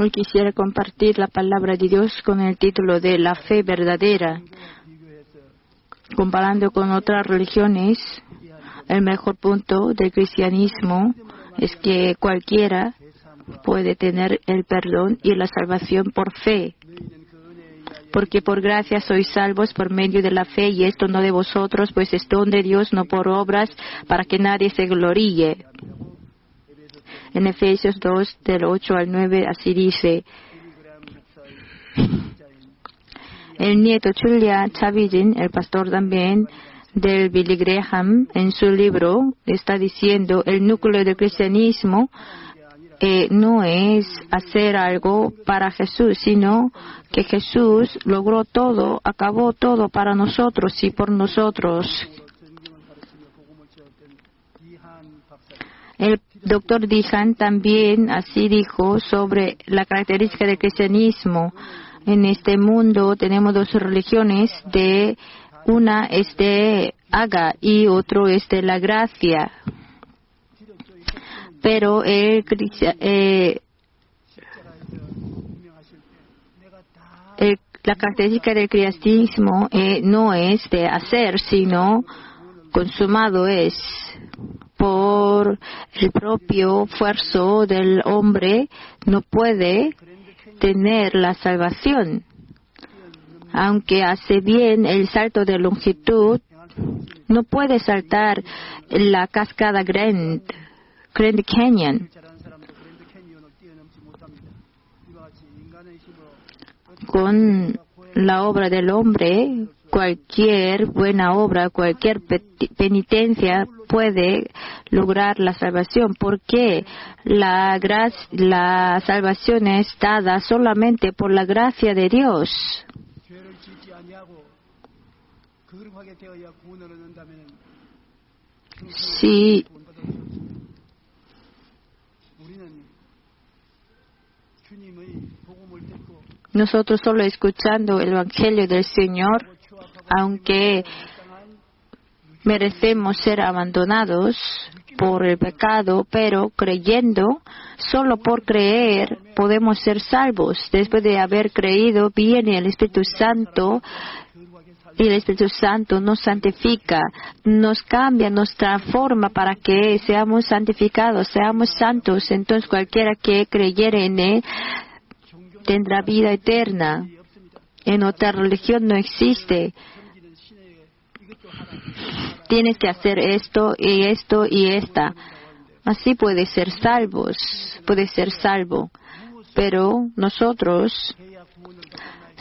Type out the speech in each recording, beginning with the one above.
Hoy quisiera compartir la palabra de Dios con el título de La fe verdadera. Comparando con otras religiones, el mejor punto del cristianismo es que cualquiera puede tener el perdón y la salvación por fe. Porque por gracia sois salvos por medio de la fe, y esto no de vosotros, pues es don de Dios, no por obras, para que nadie se gloríe. En Efesios 2, del 8 al 9, así dice: el nieto Julia Chavijin, el pastor también del Billy Graham, en su libro está diciendo: el núcleo del cristianismo no es hacer algo para Jesús, sino que Jesús logró todo, acabó todo para nosotros y por nosotros. El doctor Dihan también así dijo sobre la característica del cristianismo. En este mundo tenemos dos religiones, una es de Aga y otro es de la gracia. Pero la característica del cristianismo no es de hacer, sino consumado es. Por el propio esfuerzo del hombre no puede tener la salvación. Aunque hace bien el salto de longitud, no puede saltar la cascada Grand Canyon. Con la obra del hombre, cualquier buena obra, cualquier penitencia puede lograr la salvación, porque la salvación es dada solamente por la gracia de Dios. Si nosotros solo escuchando el Evangelio del Señor, aunque merecemos ser abandonados por el pecado, pero creyendo, solo por creer, podemos ser salvos. Después de haber creído, viene el Espíritu Santo, y el Espíritu Santo nos santifica, nos cambia, nos transforma para que seamos santificados, seamos santos. Entonces cualquiera que creyere en Él tendrá vida eterna. En otra religión no existe. Tienes que hacer esto y esto y esta. Así puede ser salvo. Pero nosotros,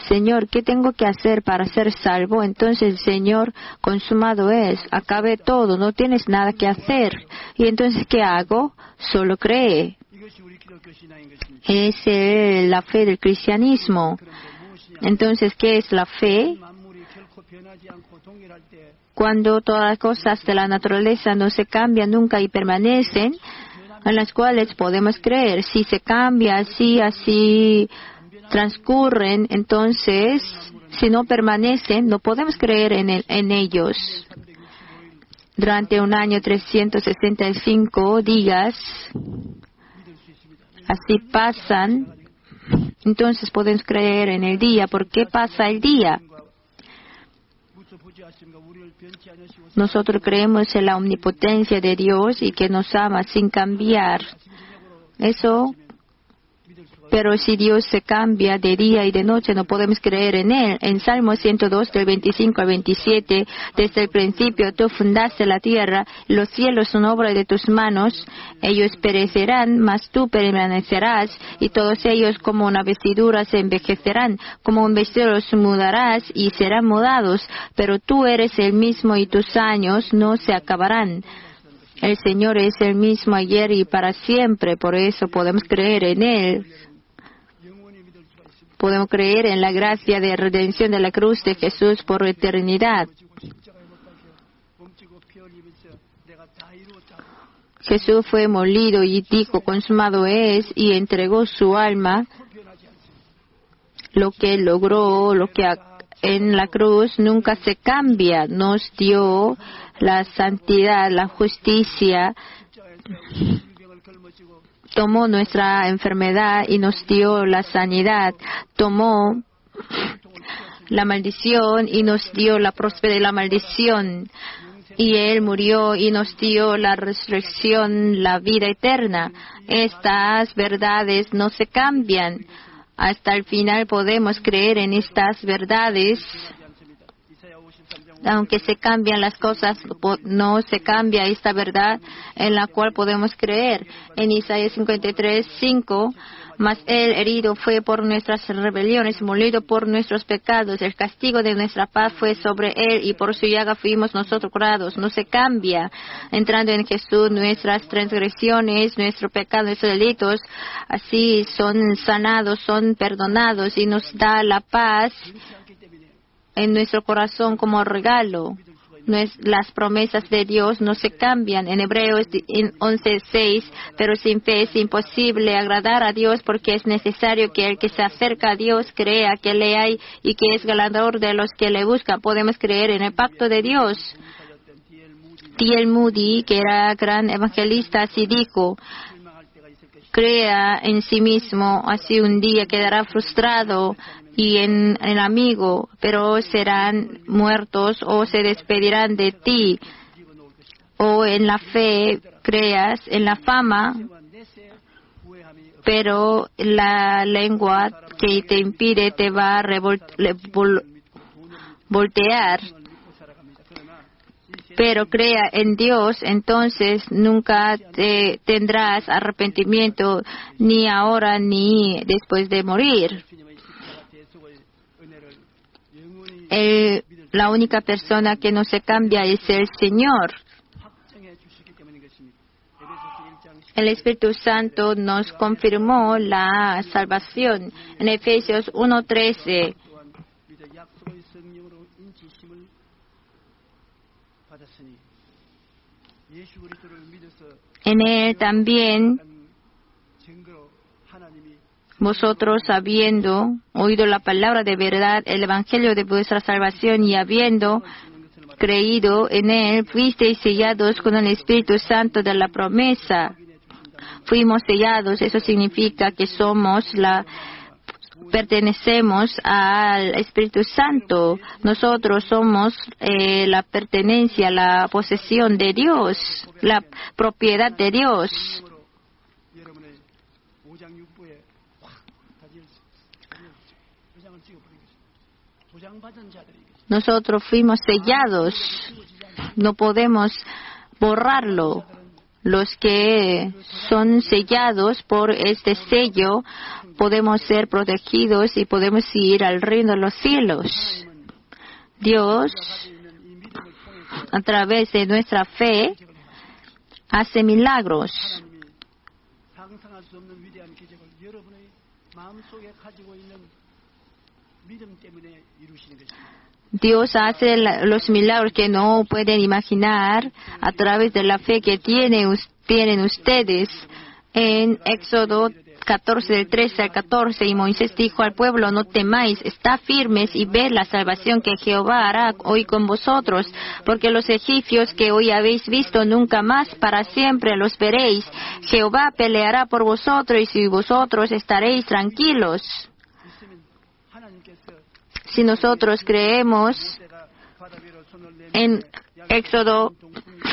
Señor, ¿qué tengo que hacer para ser salvo? Entonces el Señor, consumado es, acabe todo, no tienes nada que hacer. Y entonces, ¿qué hago? Solo cree. Es la fe del cristianismo. Entonces, ¿qué es la fe? Cuando todas las cosas de la naturaleza no se cambian nunca y permanecen, en las cuales podemos creer. Si se cambia, así transcurren, entonces, si no permanecen, no podemos creer en ellos. Durante un año, 365 días, así pasan, entonces podemos creer en el día. ¿Por qué pasa el día? Nosotros creemos en la omnipotencia de Dios y que nos ama sin cambiar. Eso, pero si Dios se cambia de día y de noche, no podemos creer en Él. En Salmo 102, del 25 al 27, desde el principio tú fundaste la tierra, los cielos son obra de tus manos, ellos perecerán, mas tú permanecerás, y todos ellos como una vestidura se envejecerán, como un vestido los mudarás y serán mudados, pero tú eres el mismo y tus años no se acabarán. El Señor es el mismo ayer y para siempre, por eso podemos creer en Él. Podemos creer en la gracia de redención de la cruz de Jesús por eternidad. Jesús fue molido y dijo, consumado es, y entregó su alma. Lo que logró, en la cruz nunca se cambia. Nos dio la santidad, la justicia. tomó nuestra enfermedad y nos dio la sanidad. Tomó la maldición y nos dio la prosperidad de la maldición. Y Él murió y nos dio la resurrección, la vida eterna. Estas verdades no se cambian. Hasta el final podemos creer en estas verdades. Aunque se cambian las cosas, no se cambia esta verdad en la cual podemos creer. En Isaías 53:5, mas Él herido fue por nuestras rebeliones, molido por nuestros pecados. El castigo de nuestra paz fue sobre Él y por su llaga fuimos nosotros curados. No se cambia. Entrando en Jesús, nuestras transgresiones, nuestro pecado, nuestros delitos, así son sanados, son perdonados y nos da la paz en nuestro corazón como regalo. Las promesas de Dios no se cambian. En Hebreos 11:6, pero sin fe es imposible agradar a Dios, porque es necesario que el que se acerca a Dios crea que le hay y que es galardonador de los que le buscan. Podemos creer en el pacto de Dios. T.L. Moody, que era gran evangelista, así dijo: crea en sí mismo, así un día quedará frustrado, y en el amigo, pero serán muertos o se despedirán de ti. O en la fe creas, en la fama, pero la lengua que te impide te va a voltear. Pero crea en Dios, entonces nunca tendrás arrepentimiento, ni ahora ni después de morir. La única persona que no se cambia es el Señor. El Espíritu Santo nos confirmó la salvación. En Efesios 1:13. En Él también vosotros, habiendo oído la palabra de verdad, el evangelio de vuestra salvación, y habiendo creído en Él, fuisteis sellados con el Espíritu Santo de la promesa. Fuimos sellados, eso significa que pertenecemos al Espíritu Santo. Nosotros somos la pertenencia, la posesión de Dios, la propiedad de Dios. Nosotros fuimos sellados, no podemos borrarlo. Los que son sellados por este sello podemos ser protegidos y podemos ir al reino de los cielos. Dios, a través de nuestra fe, hace milagros. Dios hace los milagros que no pueden imaginar a través de la fe que tienen ustedes. En Éxodo 14, del 13 al 14, y Moisés dijo al pueblo: no temáis, estad firmes y ved la salvación que Jehová hará hoy con vosotros, porque los egipcios que hoy habéis visto, nunca más para siempre los veréis. Jehová peleará por vosotros y vosotros estaréis tranquilos. Si nosotros creemos en Éxodo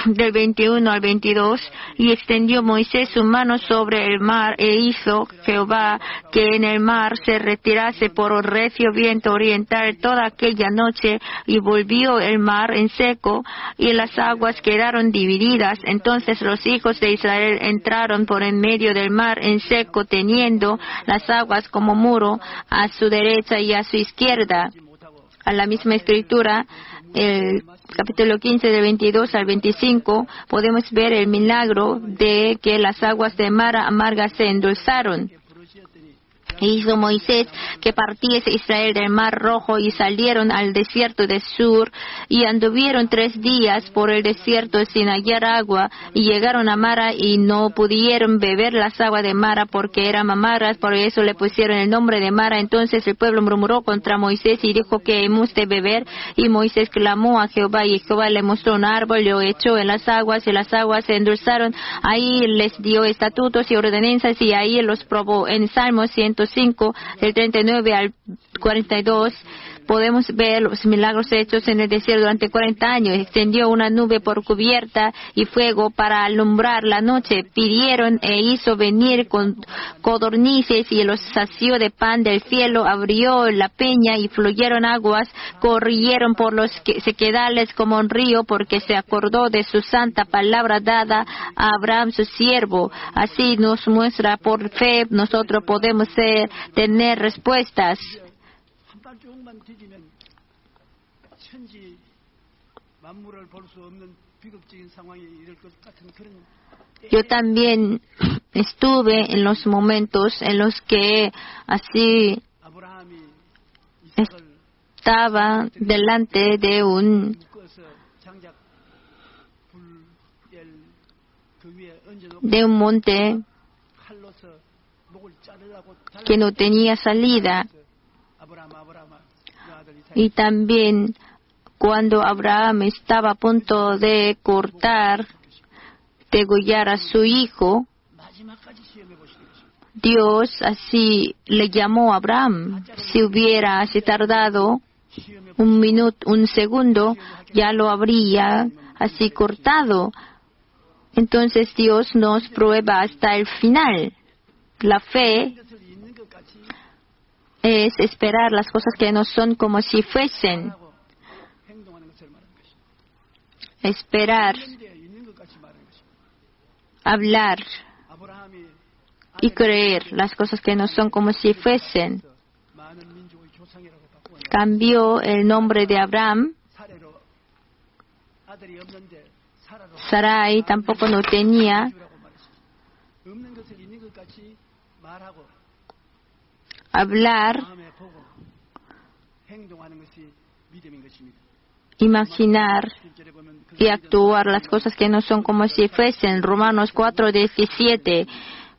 del 21 al 22, y extendió Moisés su mano sobre el mar, e hizo Jehová que en el mar se retirase por recio viento oriental toda aquella noche, y volvió el mar en seco, y las aguas quedaron divididas. Entonces los hijos de Israel entraron por en medio del mar en seco, teniendo las aguas como muro a su derecha y a su izquierda. A la misma escritura, el capítulo 15 del 22 al 25, podemos ver el milagro de que las aguas de mar amarga se endulzaron. Hizo Moisés que partiese Israel del mar Rojo y salieron al desierto de Sur y anduvieron 3 días por el desierto sin hallar agua y llegaron a Mara y no pudieron beber las aguas de Mara porque eran amargas, por eso le pusieron el nombre de Mara. Entonces el pueblo murmuró contra Moisés y dijo que hemos de beber, y Moisés clamó a Jehová y Jehová le mostró un árbol, lo echó en las aguas y las aguas se endulzaron. Ahí les dio estatutos y ordenanzas y ahí los probó. En Salmos 105 del 39 al 42 podemos ver los milagros hechos en el desierto durante 40 años. Extendió una nube por cubierta y fuego para alumbrar la noche. Pidieron e hizo venir con codornices y los sació de pan del cielo. Abrió la peña y fluyeron aguas. Corrieron por los sequedales como un río porque se acordó de su santa palabra dada a Abraham su siervo. Así nos muestra por fe nosotros podemos tener respuestas. Yo también estuve en los momentos en los que así estaba delante de un monte que no tenía salida. Y también cuando Abraham estaba a punto de degollar a su hijo, Dios así le llamó a Abraham. Si hubiera así tardado un segundo, ya lo habría así cortado. Entonces Dios nos prueba hasta el final. La fe es esperar las cosas que no son como si fuesen. Esperar, hablar y creer las cosas que no son como si fuesen. Cambió el nombre de Abraham. Sarai tampoco no tenía. Hablar, imaginar y actuar las cosas que no son como si fuesen. Romanos 4:17.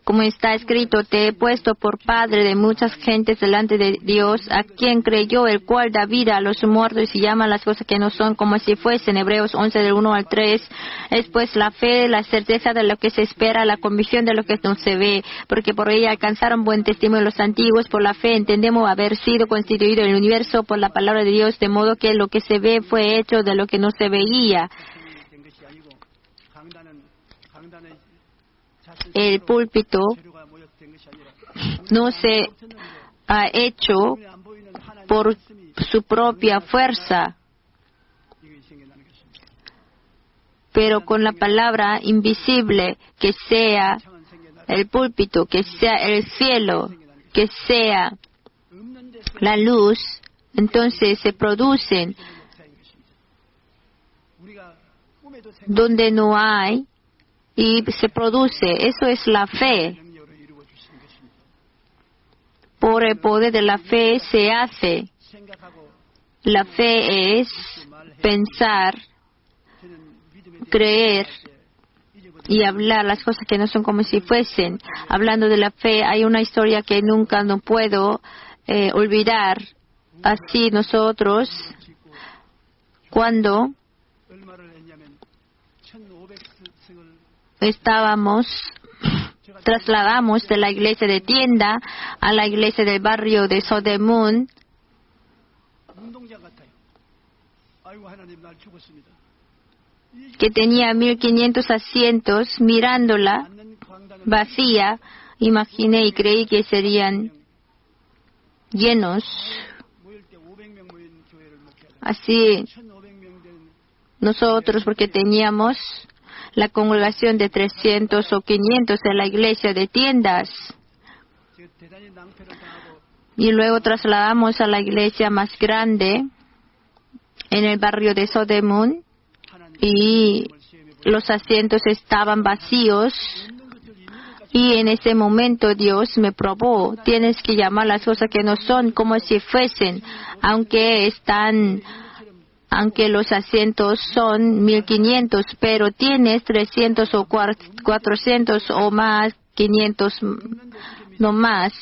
Como está escrito, te he puesto por padre de muchas gentes delante de Dios, a quien creyó, el cual da vida a los muertos y llama las cosas que no son como si fuesen. Hebreos 11 del 1 al 3. Es pues la fe, la certeza de lo que se espera, la convicción de lo que no se ve, porque por ella alcanzaron buen testimonio los antiguos. Por la fe entendemos haber sido constituido el universo por la palabra de Dios, de modo que lo que se ve fue hecho de lo que no se veía. El púlpito no se ha hecho por su propia fuerza, pero con la palabra invisible, que sea el púlpito, que sea el cielo, que sea la luz, entonces se producen. Donde no hay, y se produce. Eso es la fe. Por el poder de la fe se hace. La fe es pensar, creer y hablar las cosas que no son como si fuesen. Hablando de la fe, hay una historia que nunca no puedo olvidar. Así nosotros, cuando trasladamos de la iglesia de tienda a la iglesia del barrio de Sodemun, que tenía 1500 asientos, mirándola vacía, imaginé y creí que serían llenos. Así nosotros, porque teníamos la congregación de 300 o 500 en la iglesia de tiendas. Y luego trasladamos a la iglesia más grande en el barrio de Sodemun y los asientos estaban vacíos Y en ese momento Dios me probó. Tienes que llamar las cosas que no son como si fuesen, aunque los asientos son 1500, pero tienes 300 o 400 o más, 500 no más.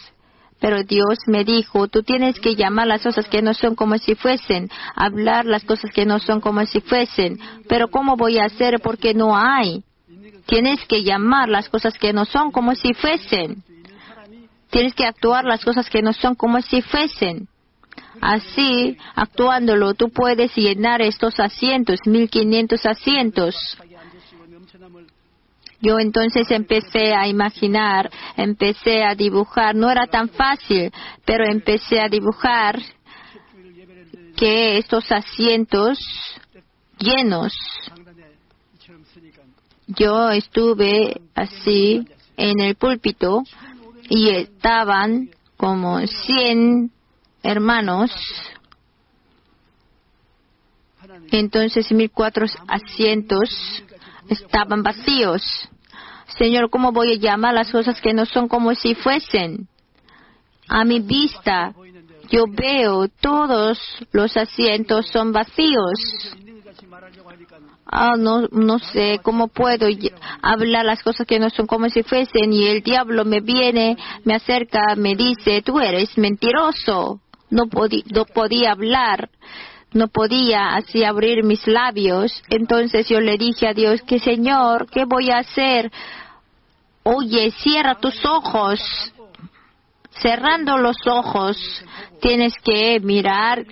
Pero Dios me dijo, tú tienes que llamar las cosas que no son como si fuesen, hablar las cosas que no son como si fuesen. Pero ¿cómo voy a hacer? Porque no hay. Tienes que llamar las cosas que no son como si fuesen. Tienes que actuar las cosas que no son como si fuesen. Así, actuándolo, tú puedes llenar estos asientos, 1500 asientos. Yo entonces empecé a imaginar, empecé a dibujar. No era tan fácil, pero empecé a dibujar que estos asientos llenos. Yo estuve así en el púlpito y estaban como 100 hermanos. Entonces 1400 asientos estaban vacíos. Señor, ¿cómo voy a llamar las cosas que no son como si fuesen? A mi vista, yo veo todos los asientos son vacíos. No sé cómo puedo hablar las cosas que no son como si fuesen. Y el diablo me viene, me acerca, me dice, tú eres mentiroso. No podía hablar. No podía así abrir mis labios. Entonces yo le dije a Dios, que Señor, ¿qué voy a hacer? Oye, cierra tus ojos. Cerrando los ojos, tienes que mirar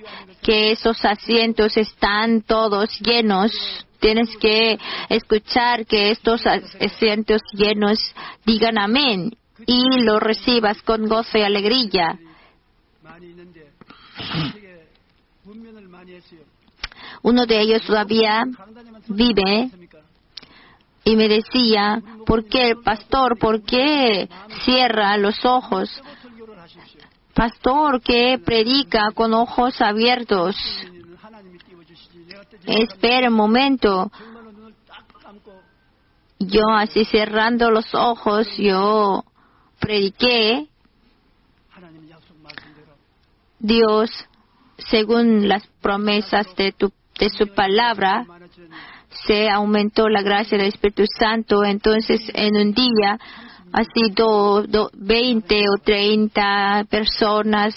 que esos asientos están todos llenos. Tienes que escuchar que estos asientos llenos digan amén y lo recibas con gozo y alegría. Uno de ellos todavía vive y me decía, ¿por qué, pastor? ¿Por qué cierra los ojos? Pastor que predica con ojos abiertos. Espera un momento. Yo así cerrando los ojos, yo prediqué. Dios, según las promesas de su palabra, se aumentó la gracia del Espíritu Santo. Entonces, en un día, así 20 o 30 personas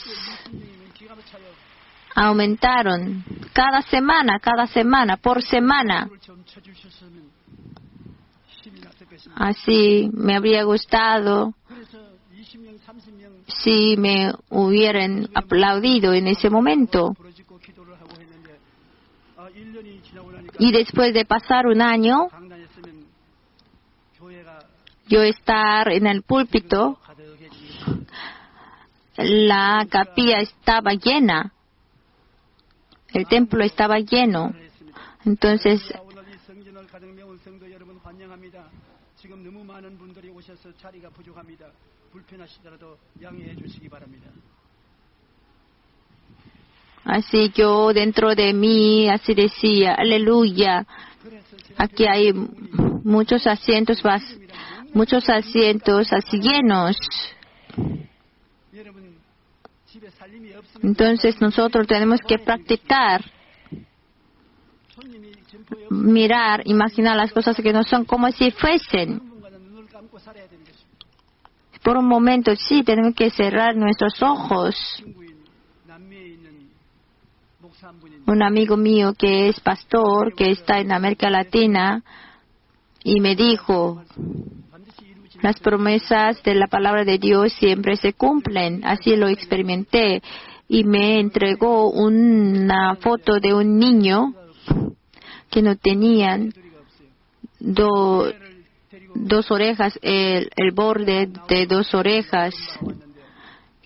aumentaron cada semana, por semana. Así me habría gustado si me hubieran aplaudido en ese momento. Y después de pasar un año, yo estar en el púlpito, la capilla estaba llena, el templo estaba lleno. Entonces, así yo dentro de mí así decía, aleluya, aquí hay muchos asientos así llenos. Entonces nosotros tenemos que practicar, mirar, imaginar las cosas que no son como si fuesen. Por un momento, sí, tenemos que cerrar nuestros ojos. Un amigo mío que es pastor, que está en América Latina, y me dijo, las promesas de la palabra de Dios siempre se cumplen. Así lo experimenté. Y me entregó una foto de un niño que no tenían dos orejas, el borde de 2 orejas,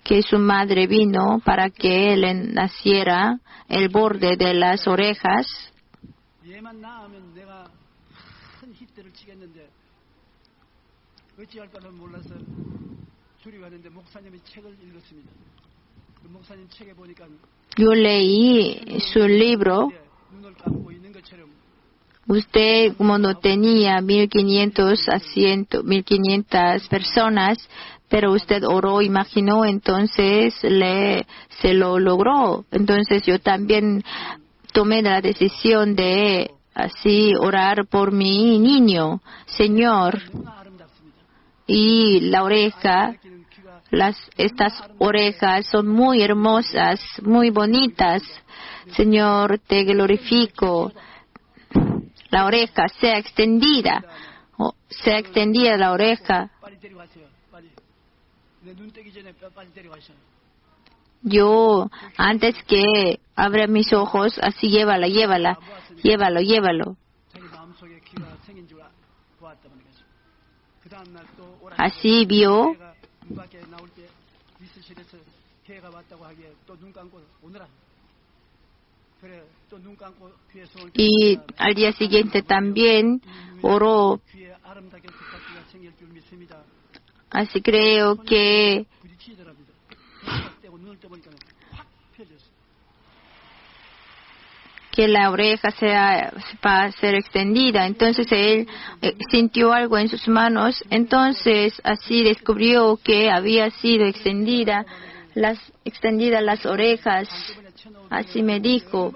que su madre vino para que él naciera el borde de las orejas. Yo leí su libro Usted, como no tenía 1,500 personas, pero usted oró, imaginó, entonces se lo logró. Entonces yo también tomé la decisión de así orar por mi niño, Señor. Y la oreja, estas orejas son muy hermosas, muy bonitas. Señor, te glorifico. La oreja sea extendida la oreja. Yo, antes que abra mis ojos, así llévalo. Así vio. Y al día siguiente también oró. Así creo que la oreja va a ser extendida. Entonces él sintió algo en sus manos. Entonces así descubrió que había sido extendidas las orejas. Así me dijo.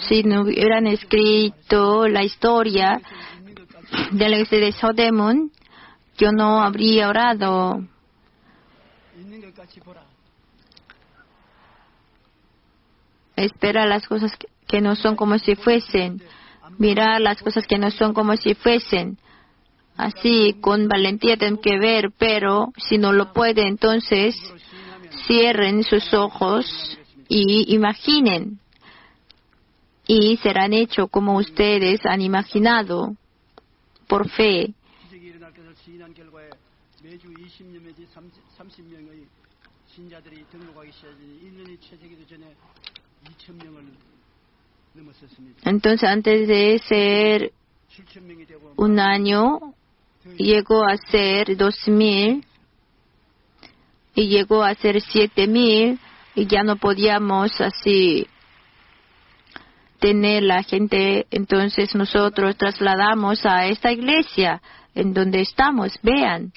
Si no hubieran escrito la historia de la iglesia de Sodemon, yo no habría orado. Espera las cosas que no son como si fuesen. Mirar las cosas que no son como si fuesen. Así, con valentía tienen que ver, pero si no lo pueden, entonces cierren sus ojos y imaginen. Y serán hechos como ustedes han imaginado, por fe. Entonces, antes de ser un año, llegó a ser 2,000 y llegó a ser 7,000 y ya no podíamos así tener la gente. Entonces nosotros trasladamos a esta iglesia en donde estamos. Vean.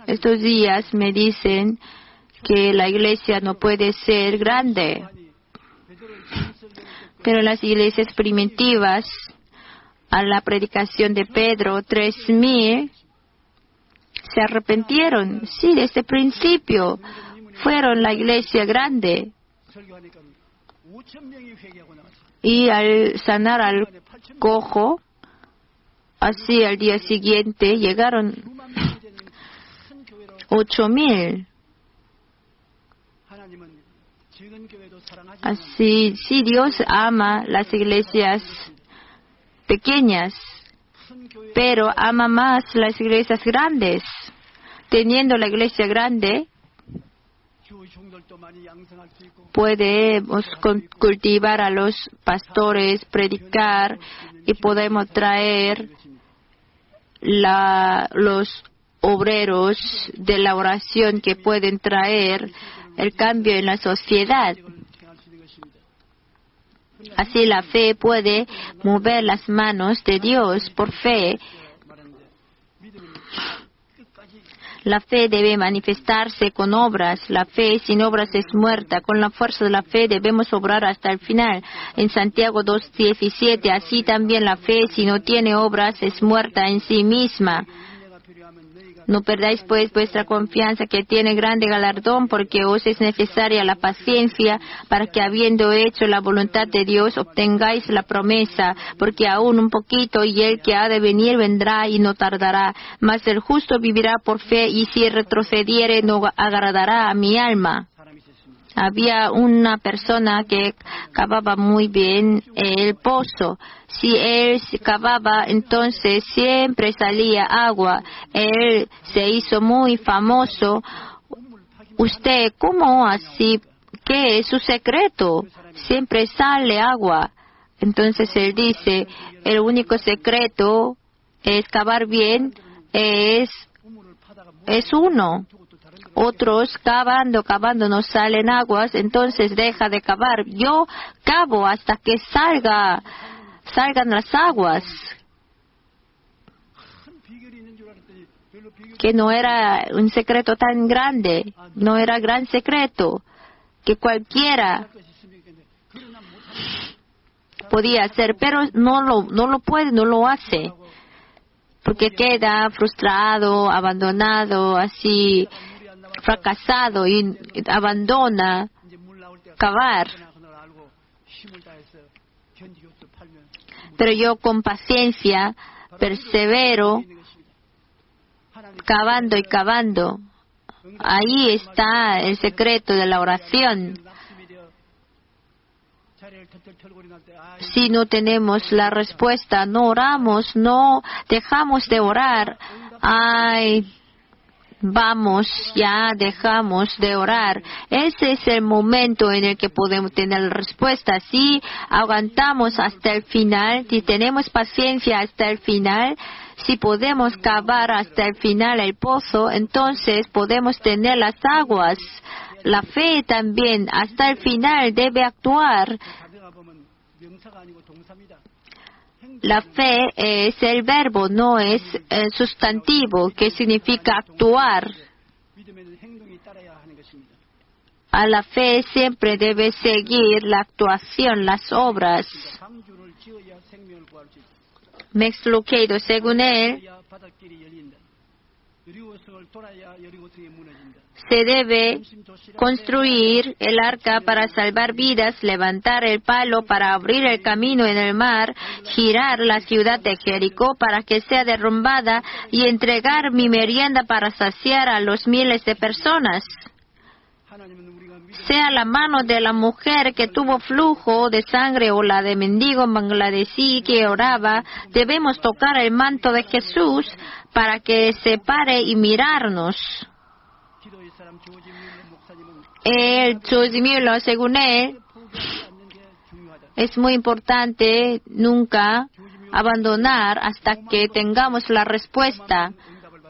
Estos días me dicen que la iglesia no puede ser grande. Pero las iglesias primitivas, a la predicación de Pedro, 3,000 se arrepintieron. Sí, desde el principio fueron la iglesia grande. Y al sanar al cojo, así al día siguiente llegaron 8,000. Así, sí, Dios ama las iglesias pequeñas, pero ama más las iglesias grandes. Teniendo la iglesia grande, podemos cultivar a los pastores, predicar y podemos traer los obreros de la oración que pueden traer el cambio en la sociedad. Así la fe puede mover las manos de Dios por fe. La fe debe manifestarse con obras. La fe sin obras es muerta. Con la fuerza de la fe debemos obrar hasta el final. En Santiago 2:17, así también la fe si no tiene obras es muerta en sí misma. No perdáis pues vuestra confianza, que tiene grande galardón, porque os es necesaria la paciencia, para que habiendo hecho la voluntad de Dios obtengáis la promesa, porque aún un poquito y el que ha de venir vendrá y no tardará. Mas el justo vivirá por fe, y si retrocediere no agradará a mi alma. Había una persona que cavaba muy bien el pozo. Si él cavaba, entonces siempre salía agua. Él se hizo muy famoso. Usted, ¿cómo así ¿qué es su secreto? Siempre sale agua. Entonces él dice, el único secreto es cavar bien, es uno. Otros cavando no salen aguas, entonces deja de cavar. Yo cavo hasta que salgan las aguas. Que no era un secreto tan grande, no era gran secreto, que cualquiera podía hacer, pero no lo puede, no lo hace, porque queda frustrado, abandonado, así fracasado y abandona cavar. Pero yo con paciencia persevero cavando y cavando. Ahí está el secreto de la oración. Si no tenemos la respuesta, no oramos, no dejamos de orar. Ay, vamos, ya dejamos de orar. Ese es el momento en el que podemos tener la respuesta. Si aguantamos hasta el final, si tenemos paciencia hasta el final, si podemos cavar hasta el final el pozo, entonces podemos tener las aguas. La fe también hasta el final debe actuar. La fe es el verbo, no es el sustantivo, que significa actuar. A la fe siempre debe seguir la actuación, las obras. Max Lucado, según él, se debe construir el arca para salvar vidas, levantar el palo para abrir el camino en el mar, girar la ciudad de Jericó para que sea derrumbada y entregar mi merienda para saciar a los miles de personas. Sea la mano de la mujer que tuvo flujo de sangre o la de mendigo bangladesí que oraba, debemos tocar el manto de Jesús para que se pare y mirarnos. El George Mueller, según él, es muy importante nunca abandonar hasta que tengamos la respuesta.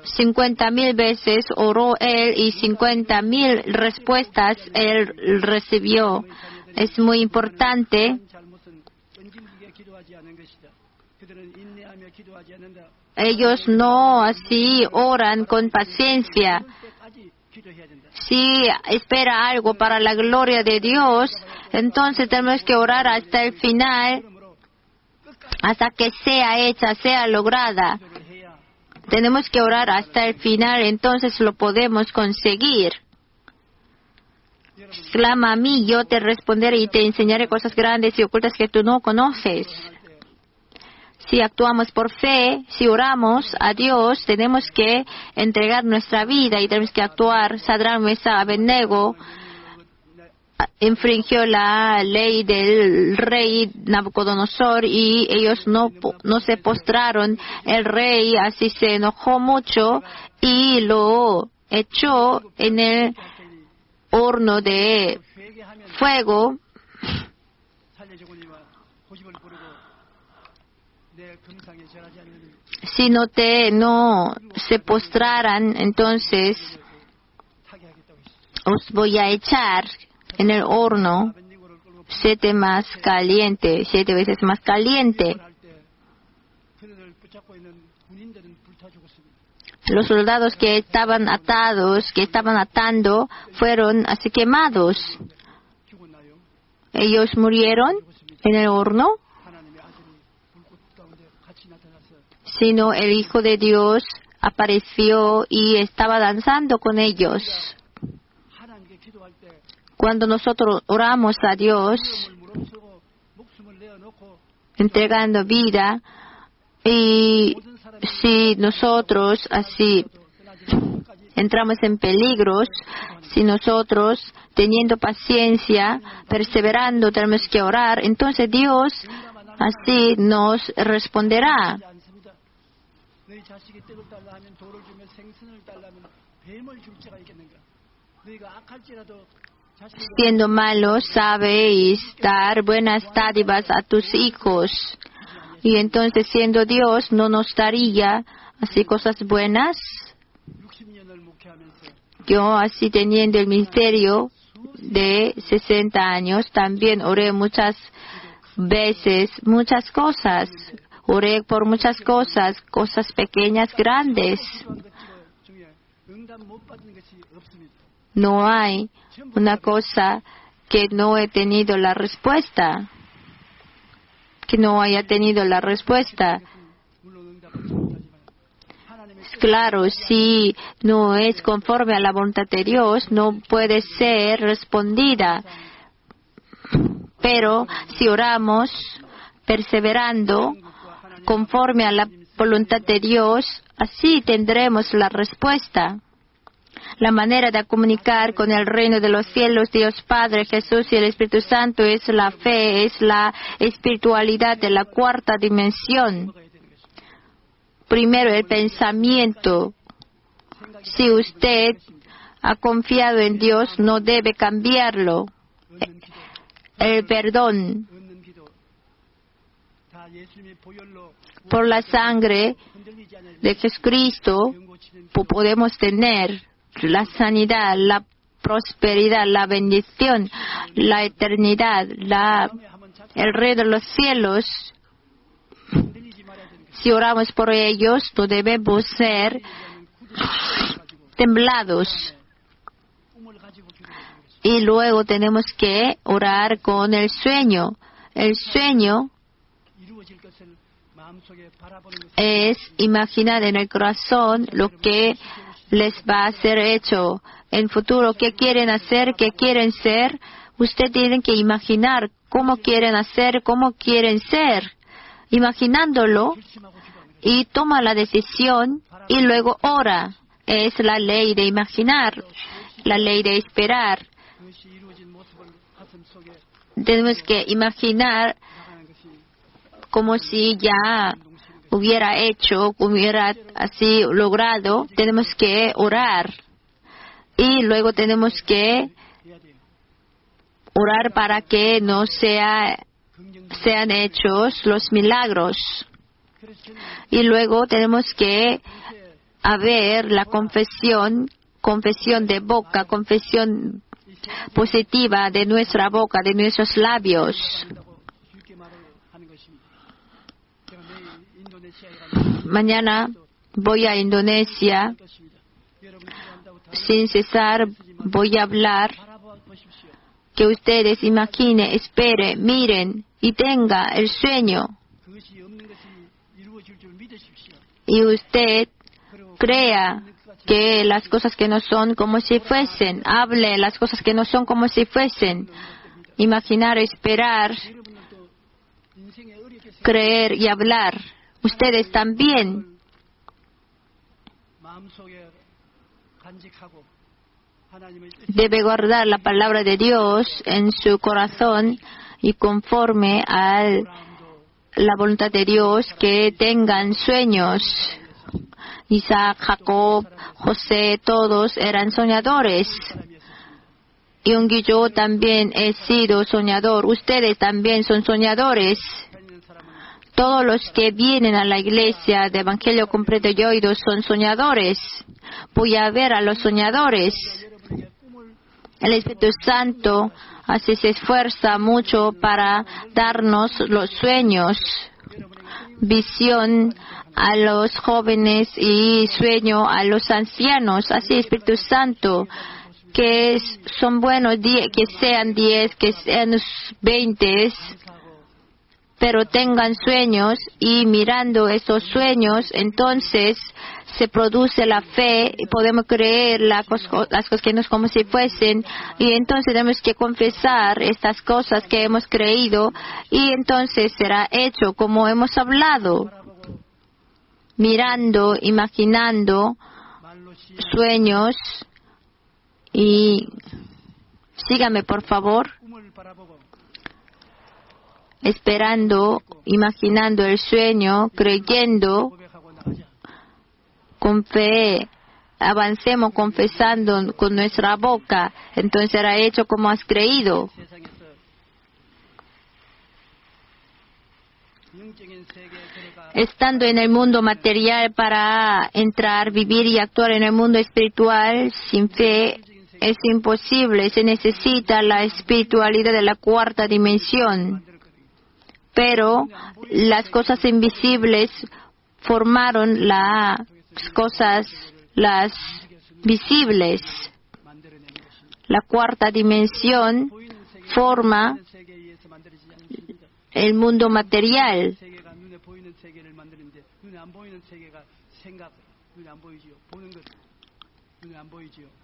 50,000 veces oró él y 50,000 respuestas él recibió. Es muy importante. Ellos no así oran con paciencia. Si espera algo para la gloria de Dios, entonces tenemos que orar hasta el final, hasta que sea hecha, sea lograda. Tenemos que orar hasta el final, entonces lo podemos conseguir. Clama a mí, yo te responderé y te enseñaré cosas grandes y ocultas que tú no conoces. Si actuamos por fe, si oramos a Dios, tenemos que entregar nuestra vida y tenemos que actuar. Sadrach, Mesach, Abednego infringió la ley del rey Nabucodonosor y ellos no se postraron. El rey así se enojó mucho y lo echó en el horno de fuego. Si no se postraran, entonces os voy a echar en el horno 7 veces más caliente. Los soldados que estaban atando, fueron así quemados. Ellos murieron en el horno, sino el Hijo de Dios apareció y estaba danzando con ellos. Cuando nosotros oramos a Dios, entregando vida, y si nosotros así entramos en peligros, si nosotros teniendo paciencia, perseverando, tenemos que orar, entonces Dios así nos responderá. siendo malo, sabes dar buenas dádivas a tus hijos. Y entonces, siendo Dios, ¿no nos daría así cosas buenas? Yo, así teniendo el ministerio de 60 años, también oré muchas veces, muchas cosas. Oré por muchas cosas, cosas pequeñas, grandes. No hay una cosa que no he tenido la respuesta, que no haya tenido la respuesta. Claro, si no es conforme a la voluntad de Dios, no puede ser respondida. Pero si oramos perseverando conforme a la voluntad de Dios, así tendremos la respuesta. La manera de comunicar con el reino de los cielos, Dios Padre, Jesús y el Espíritu Santo es la fe, es la espiritualidad de la cuarta dimensión. Primero, el pensamiento. Si usted ha confiado en Dios, no debe cambiarlo. El perdón. Por la sangre de Jesucristo podemos tener la sanidad, la prosperidad, la bendición, la eternidad, el rey de los cielos. Si oramos por ellos, no debemos ser temblados. Y luego tenemos que orar con el sueño. El sueño es imaginar en el corazón lo que les va a ser hecho en futuro, qué quieren hacer, qué quieren ser. Ustedes tienen que imaginar cómo quieren hacer, cómo quieren ser. Imaginándolo, y toma la decisión y luego ora. Es la ley de imaginar, la ley de esperar. Tenemos que imaginar como si ya hubiera hecho, hubiera así logrado. Tenemos que orar y luego tenemos que orar para que no sean hechos los milagros. Y luego tenemos que haber la confesión de boca, confesión positiva de nuestra boca, de nuestros labios. Mañana voy a Indonesia. Sin cesar voy a hablar. Que ustedes imaginen, esperen, miren y tengan el sueño. Y usted crea que las cosas que no son como si fuesen. Hable las cosas que no son como si fuesen. Imaginar, esperar, creer y hablar. Ustedes también. Debe guardar la palabra de Dios en su corazón y conforme a la voluntad de Dios, que tengan sueños. Isaac, Jacob, José, todos eran soñadores. Y yo también he sido soñador. Ustedes también son soñadores. Todos los que vienen a la iglesia de Evangelio Completo y Oídos son soñadores. Voy a ver a los soñadores. El Espíritu Santo así se esfuerza mucho para darnos los sueños, visión a los jóvenes y sueño a los ancianos. Así, Espíritu Santo, que son buenos, que sean 10, que sean 20, pero tengan sueños, y mirando esos sueños, entonces se produce la fe y podemos creer las cosas que no es como si fuesen, y entonces tenemos que confesar estas cosas que hemos creído, y entonces será hecho como hemos hablado, mirando, imaginando sueños. Y sígame por favor, esperando, imaginando el sueño, creyendo con fe avancemos confesando con nuestra boca, entonces será hecho como has creído. Estando en el mundo material para entrar, vivir y actuar en el mundo espiritual sin fe es imposible. Se necesita la espiritualidad de la cuarta dimensión. Pero las cosas invisibles formaron las visibles. La cuarta dimensión forma el mundo material.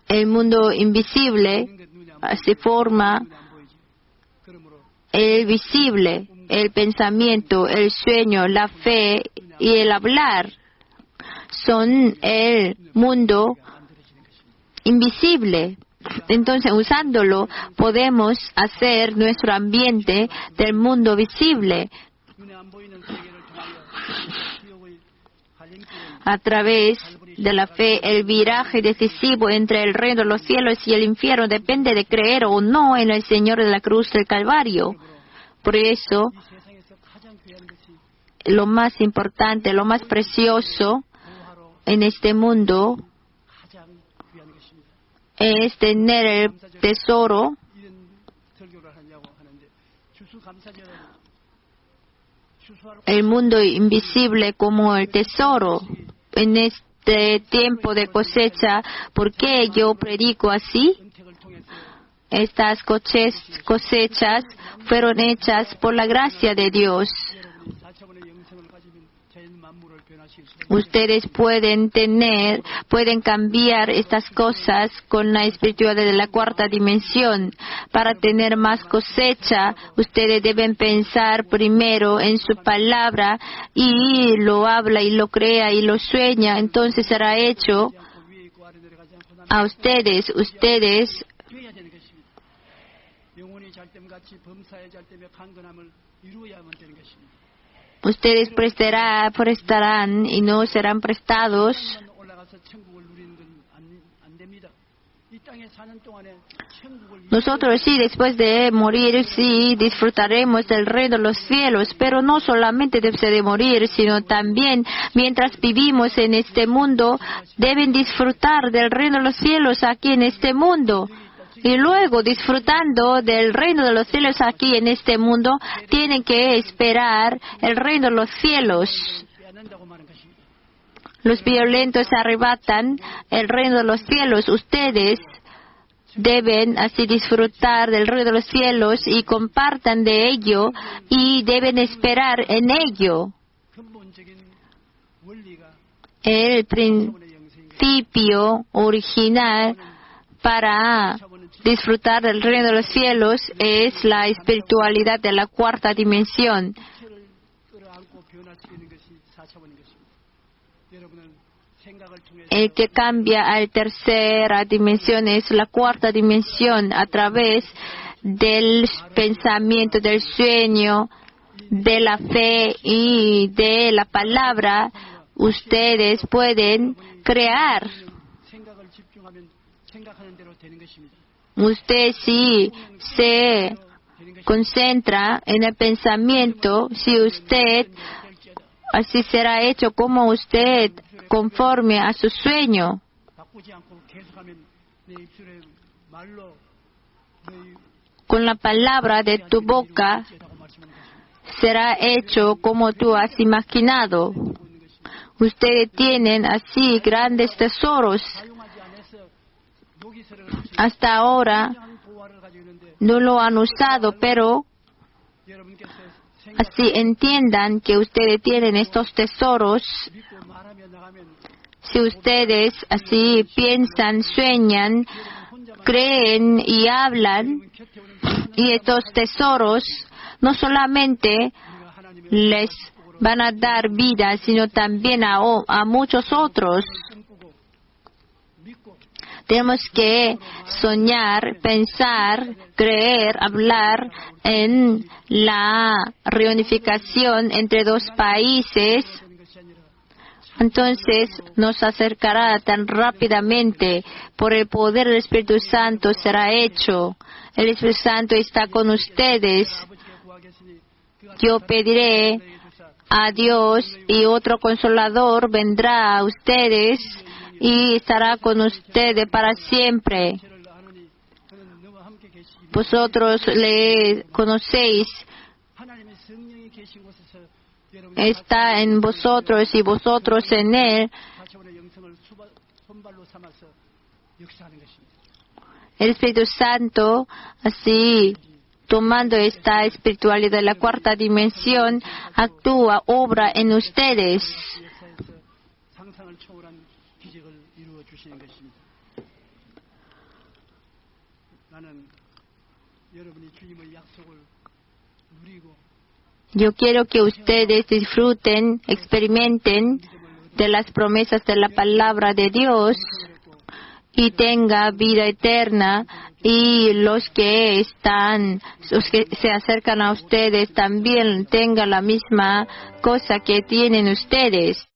El mundo invisible se forma el visible, el pensamiento, el sueño, la fe y el hablar. Son el mundo invisible. Entonces, usándolo, podemos hacer nuestro ambiente del mundo visible. A través de la fe, el viraje decisivo entre el reino de los cielos y el infierno depende de creer o no en el Señor de la cruz del Calvario. Por eso, lo más importante, lo más precioso en este mundo es tener el tesoro el mundo invisible como el tesoro. En este tiempo de cosecha, ¿por qué yo predico así? Estas cosechas fueron hechas por la gracia de Dios. Ustedes pueden cambiar estas cosas con la espiritualidad de la cuarta dimensión. Para tener más cosecha, ustedes deben pensar primero en su palabra y lo habla y lo crea y lo sueña. Entonces será hecho a ustedes. Ustedes prestarán y no serán prestados. Nosotros sí, después de morir, sí disfrutaremos del reino de los cielos, pero no solamente después de morir, sino también mientras vivimos en este mundo, deben disfrutar del reino de los cielos aquí en este mundo. Y luego, disfrutando del reino de los cielos aquí en este mundo, tienen que esperar el reino de los cielos. Los violentos arrebatan el reino de los cielos. Ustedes deben así disfrutar del reino de los cielos y compartan de ello y deben esperar en ello. El principio original para disfrutar del reino de los cielos es la espiritualidad de la cuarta dimensión. El que cambia a la tercera dimensión es la cuarta dimensión a través del pensamiento, del sueño, de la fe y de la palabra. Ustedes pueden crear. Usted si se concentra en el pensamiento, si usted así será hecho como usted conforme a su sueño. Con la palabra de tu boca será hecho como tú has imaginado. Ustedes tienen así grandes tesoros. Hasta ahora no lo han usado, pero así entiendan que ustedes tienen estos tesoros. Si ustedes así piensan, sueñan, creen y hablan, y estos tesoros no solamente les van a dar vida, sino también a muchos otros. Tenemos que soñar, pensar, creer, hablar en la reunificación entre dos países entonces nos acercará tan rápidamente. Por el poder del Espíritu Santo será hecho. El Espíritu Santo está con ustedes. Yo pediré a Dios y otro consolador vendrá a ustedes y estará con ustedes para siempre. Vosotros le conocéis, está en vosotros y vosotros en él. El Espíritu Santo, así, tomando esta espiritualidad de la cuarta dimensión, actúa, obra en ustedes. Yo quiero que ustedes disfruten, experimenten de las promesas de la palabra de Dios y tenga vida eterna, y los que se acercan a ustedes también tengan la misma cosa que tienen ustedes.